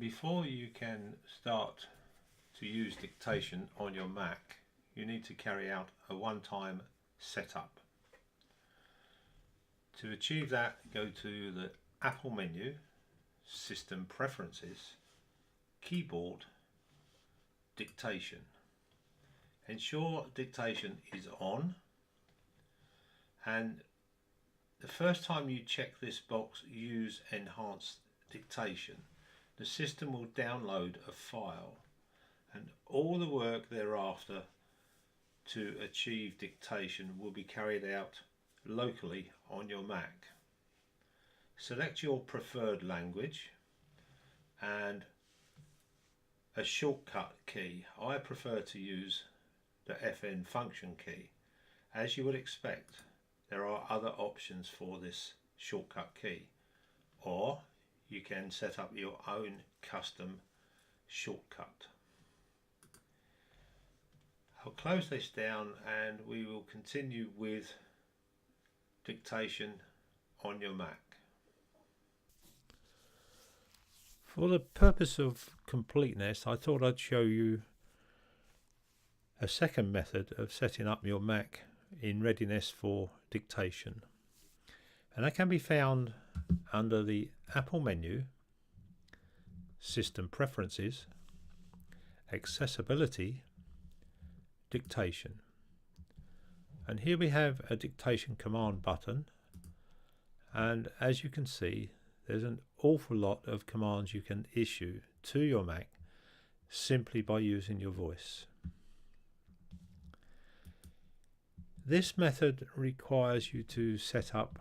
Before you can start to use Dictation on your Mac, you need to carry out a one-time setup. To achieve that, go to the Apple menu, System Preferences, Keyboard, Dictation. Ensure Dictation is on, and the first time you check this box, use Enhanced Dictation, the system will download a file, and all the work thereafter to achieve dictation will be carried out locally on your Mac. Select your preferred language and a shortcut key. I prefer to use the FN function key. As you would expect, there are other options for this shortcut key, or you can set up your own custom shortcut. I'll close this down and we will continue with dictation on your Mac. For the purpose of completeness, I thought I'd show you a second method of setting up your Mac in readiness for dictation, and that can be found under the Apple menu, System Preferences, Accessibility, Dictation. And here we have a dictation command button, and as you can see, there's an awful lot of commands you can issue to your Mac simply by using your voice. This method requires you to set up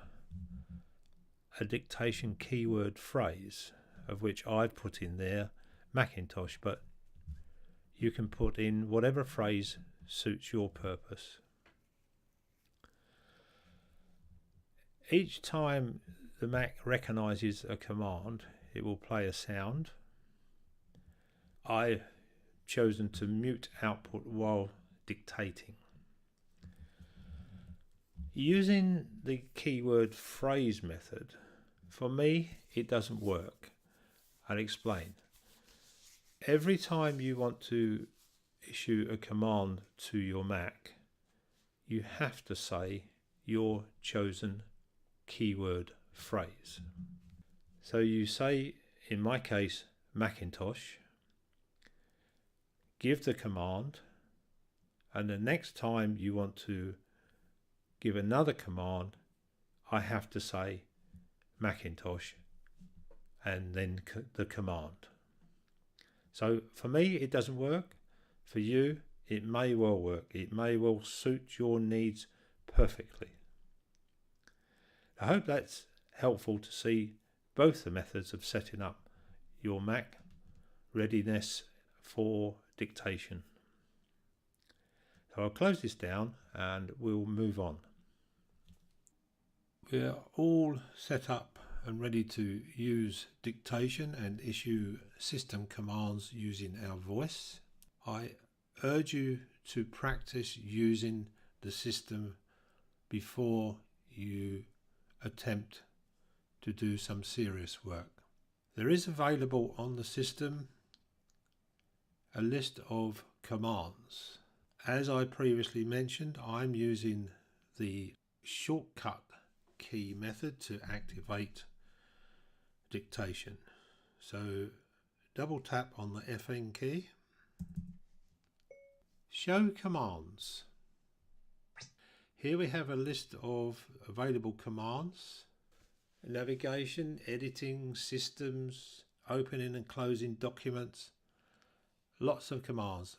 a dictation keyword phrase, of which I've put in there Macintosh, but you can put in whatever phrase suits your purpose. Each time the Mac recognizes a command, it will play a sound. I've chosen to mute output while dictating. Using the keyword phrase method, for me, it doesn't work. I'll explain. Every time you want to issue a command to your Mac, you have to say your chosen keyword phrase. So you say, in my case, Macintosh, give the command, and the next time you want to give another command, I have to say Macintosh and then the command. So for me it doesn't work. For you it may well work. It may well suit your needs perfectly. I hope that's helpful to see both the methods of setting up your Mac readiness for dictation. So I'll close this down and we'll move on. We're all set up and ready to use dictation and issue system commands using our voice. I urge you to practice using the system before you attempt to do some serious work. There is available on the system a list of commands. As I previously mentioned, I'm using the shortcut key method to activate dictation. So double tap on the FN key. Show commands. Here we have a list of available commands: navigation, editing, systems, opening and closing documents. Lots of commands.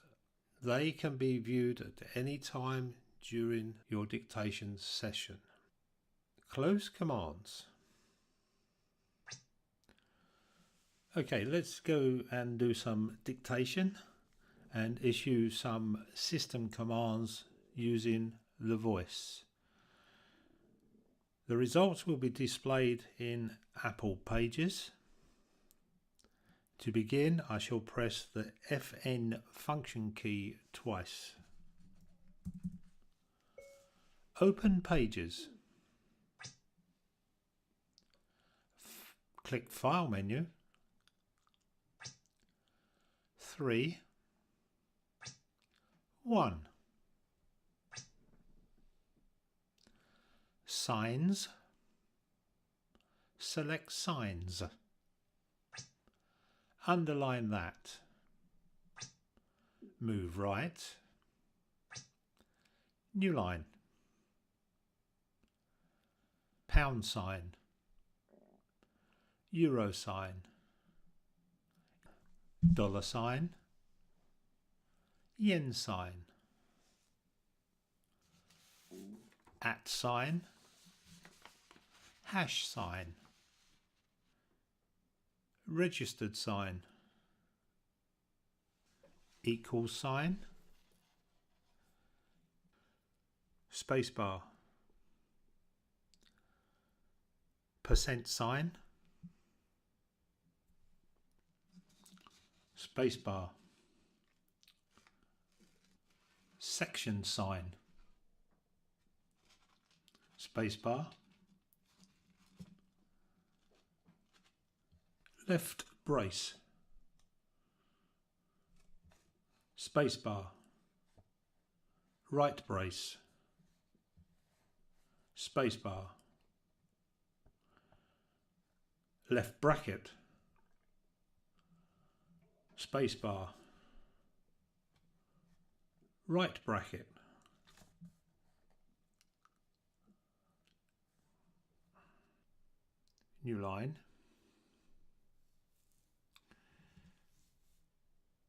They can be viewed at any time during your dictation session. Close commands. Okay, let's go and do some dictation and issue some system commands using the voice. The results will be displayed in Apple Pages. To begin, I shall press the FN function key twice. Open Pages. Click File menu. 3, 1. Signs. Select signs. Underline that. Move right. New line. Pound sign. Euro sign. Dollar sign. Yen sign. At sign. Hash sign. Registered sign. Equal sign. Spacebar. Percent sign. Spacebar. Section sign. Spacebar. Left brace. Spacebar. Right brace. Spacebar. Left bracket. Spacebar. Right bracket. New line.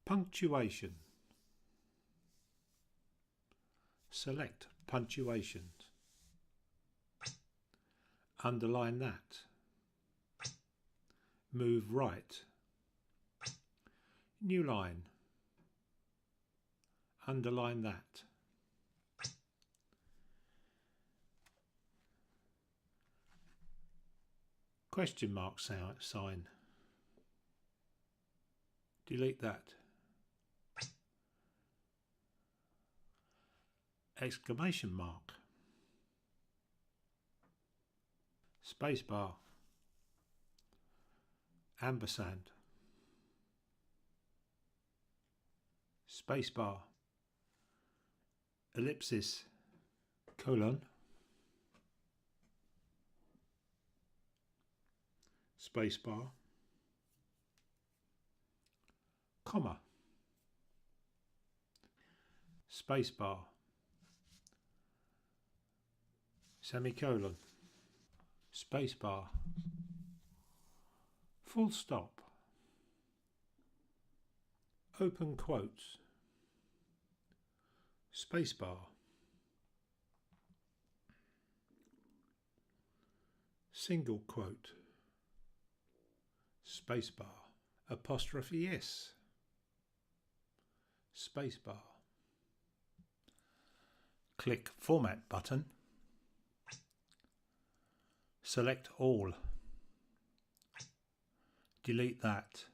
Punctuation. Select punctuations. Underline that. Move right. New line. Underline that. Question mark sign. Delete that. Exclamation mark. Spacebar. Ampersand. Spacebar. Ellipsis. Colon. Spacebar. Comma. Spacebar. Semicolon. Spacebar. Full stop. Open quotes. Spacebar. Single quote. Spacebar. Apostrophe S. Spacebar. Click Format button. Select all. Delete that.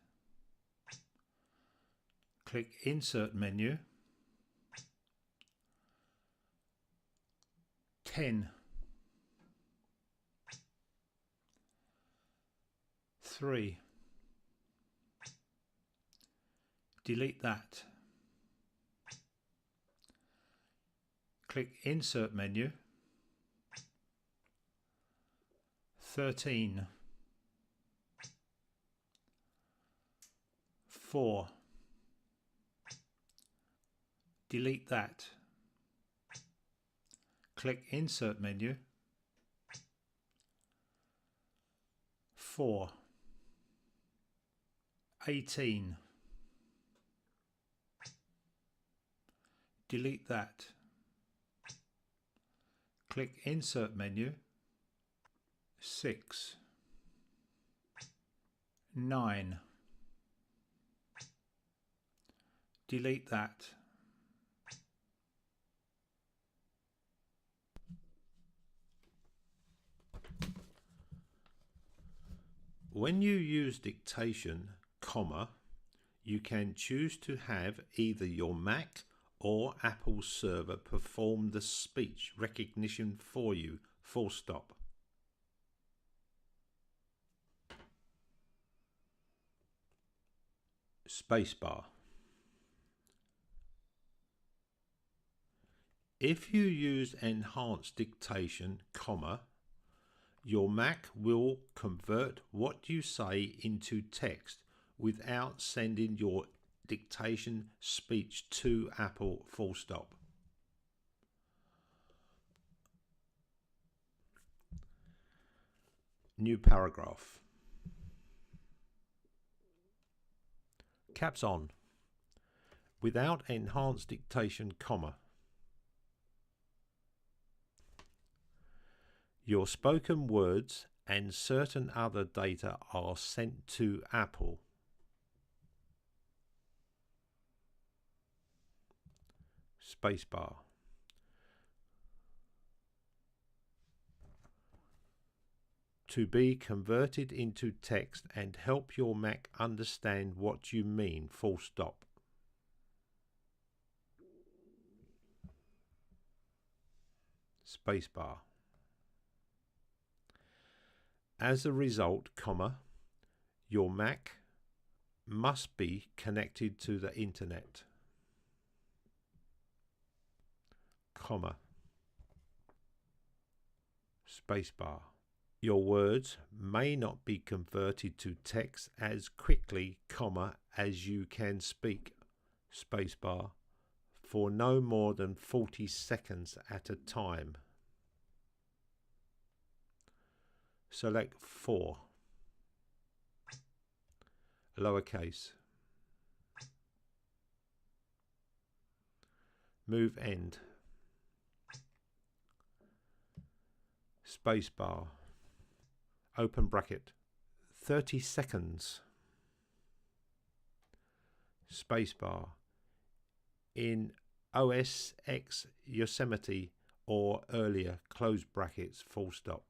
Click Insert menu. 10. 3. Delete that. Click Insert menu. 13. 4. Delete that. Click Insert menu. 4. 18. Delete that. Click Insert menu. 6. 9. Delete that. When you use dictation, comma, you can choose to have either your Mac or Apple server perform the speech recognition for you, full stop. Spacebar. If you use enhanced dictation, comma, your Mac will convert what you say into text without sending your dictation speech to Apple, full stop. New paragraph. Caps on. Without enhanced dictation, comma. Your spoken words and certain other data are sent to Apple. Spacebar. To be converted into text and help your Mac understand what you mean, full stop. Spacebar. As a result, comma, your Mac must be connected to the internet, comma, spacebar. Your words may not be converted to text as quickly, comma, as you can speak, spacebar, for no more than 40 seconds at a time. Select 4, lowercase. Move end. Spacebar. Open bracket. 30 seconds. Spacebar. In OS X Yosemite or earlier, close brackets, full stop.